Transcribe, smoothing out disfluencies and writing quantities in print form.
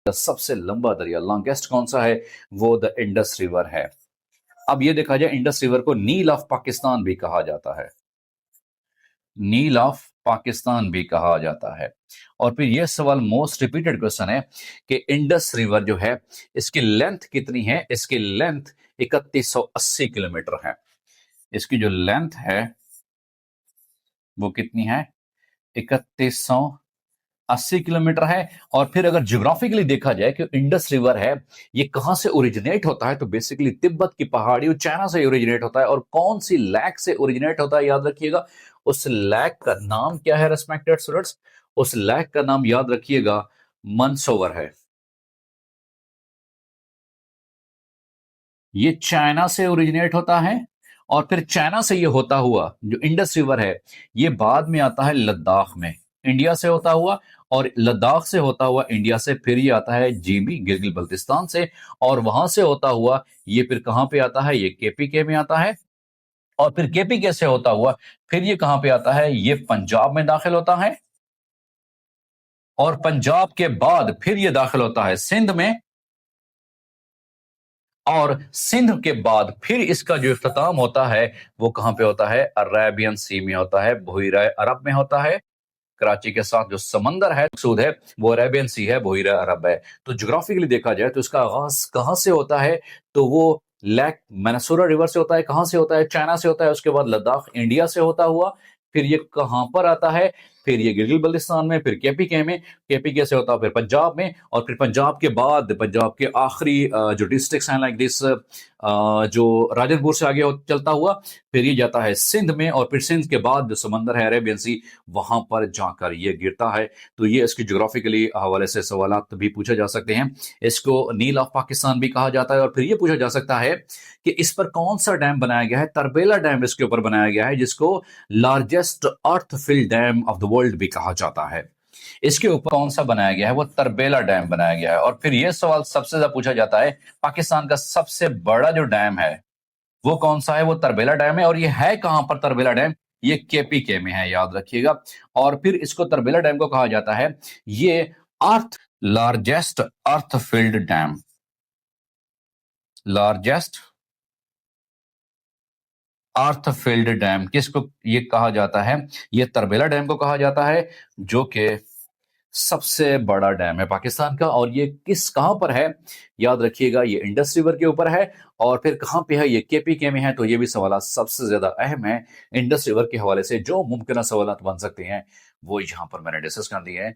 सबसे लंबा दरिया लॉन्गेस्ट कौन सा है? वो द इंडस रिवर है। अब ये देखा जाए, इंडस रिवर को नील ऑफ पाकिस्तान भी कहा जाता है। नील ऑफ पाकिस्तान भी कहा जाता है। और फिर यह सवाल मोस्ट रिपीटेड क्वेश्चन है कि इंडस रिवर जो है, इसकी लेंथ कितनी है? इसकी लेंथ 3180 किलोमीटर है। इसकी जो लेंथ है वो कितनी है? 3180 किलोमीटर है। और फिर अगर ज्योग्राफिकली देखा जाए कि इंडस रिवर है, ये कहां से ओरिजिनेट होता है, तो बेसिकली तिब्बत की पहाड़ियों चाइना से ओरिजिनेट होता है। और कौन सी लैक से ओरिजिनेट होता है, याद रखिएगा। उस लैक का नाम क्या है रेस्पेक्टेड स्टूडेंट्स? उस लैक का नाम याद रखिएगा, मंसोवर है। ये चाइना से ओरिजिनेट होता है। और फिर चाइना से ये होता हुआ जो इंडस रिवर है, ये बाद में आता है लद्दाख में, इंडिया से होता हुआ। और लद्दाख से होता हुआ इंडिया से फिर ये आता है जीबी गिलगित बल्तिस्तान से। और वहां से होता हुआ ये फिर कहां पे आता है? ये केपीके में आता है। और फिर केपीके से होता हुआ फिर ये कहां पे आता है? ये पंजाब में दाखिल होता है। और पंजाब के बाद फिर ये दाखिल होता है सिंध में। और सिंध के बाद फिर इसका जो इख्तिताम होता है वो कहां पे होता है? अरेबियन सी में होता है, बहिरा अरब में होता है। कराची के साथ जो समंदर है मकसूद है, वो अरेबियन सी है, बहिरा अरब है। तो ज्योग्राफिकली देखा जाए तो इसका आगाज कहां से होता है? तो वो लैक मैनसूरा रिवर से होता है। कहां से होता है? चाइना से होता है। उसके बाद लद्दाख इंडिया से होता हुआ फिर ये कहां पर आता है? फिर ये गिलगित बल्तिस्तान में, फिर केपीके में, केपीके से होता है फिर पंजाब में। और फिर पंजाब के बाद पंजाब के आखिरी जो डिस्ट्रिक्ट्स हैं लाइक दिस, जो राजनपुर से आगे चलता हुआ फिर ये जाता है सिंध में। और फिर सिंध के बाद जो समंदर है अरेबियन सी, वहां पर जाकर ये गिरता है। तो ये इसकी ज्योग्राफिकली हवाले से सवाल भी पूछे जा सकते हैं। इसको नील ऑफ पाकिस्तान भी कहा जाता है। और फिर ये पूछा जा सकता है कि इस पर कौन सा डैम बनाया गया है? तरबेला डैम इसके ऊपर बनाया गया है, जिसको largest earth fill dam of the world भी कहा जाता है। इसके ऊपर कौन सा बनाया गया है? वो तरबेला डैम बनाया गया है। और फिर यह सवाल सबसे ज्यादा पूछा जाता है, पाकिस्तान का सबसे बड़ा जो डैम है वो कौन सा है? वो तरबेला डैम है। और ये है कहां पर तरबेला डैम? ये केपीके में है, याद रखिएगा। और फिर इसको तरबेला डैम को कहा जाता है ये अर्थ लार्जेस्ट अर्थ फिल्ड डैम। लार्जेस्ट अर्थ फिल्ड डैम किसको ये कहा जाता है? ये तरबेला डैम को कहा जाता है, जो कि सबसे बड़ा डैम है पाकिस्तान का। और ये कहां पर है? याद रखिएगा, ये इंडस रिवर के ऊपर है। और फिर कहां पे है? ये केपीके में है। तो ये भी सवाल सबसे ज्यादा अहम है इंडस रिवर के हवाले से। जो मुमकिन सवाल बन सकते हैं वो यहां पर मैंने डिस्कस कर दिए हैं।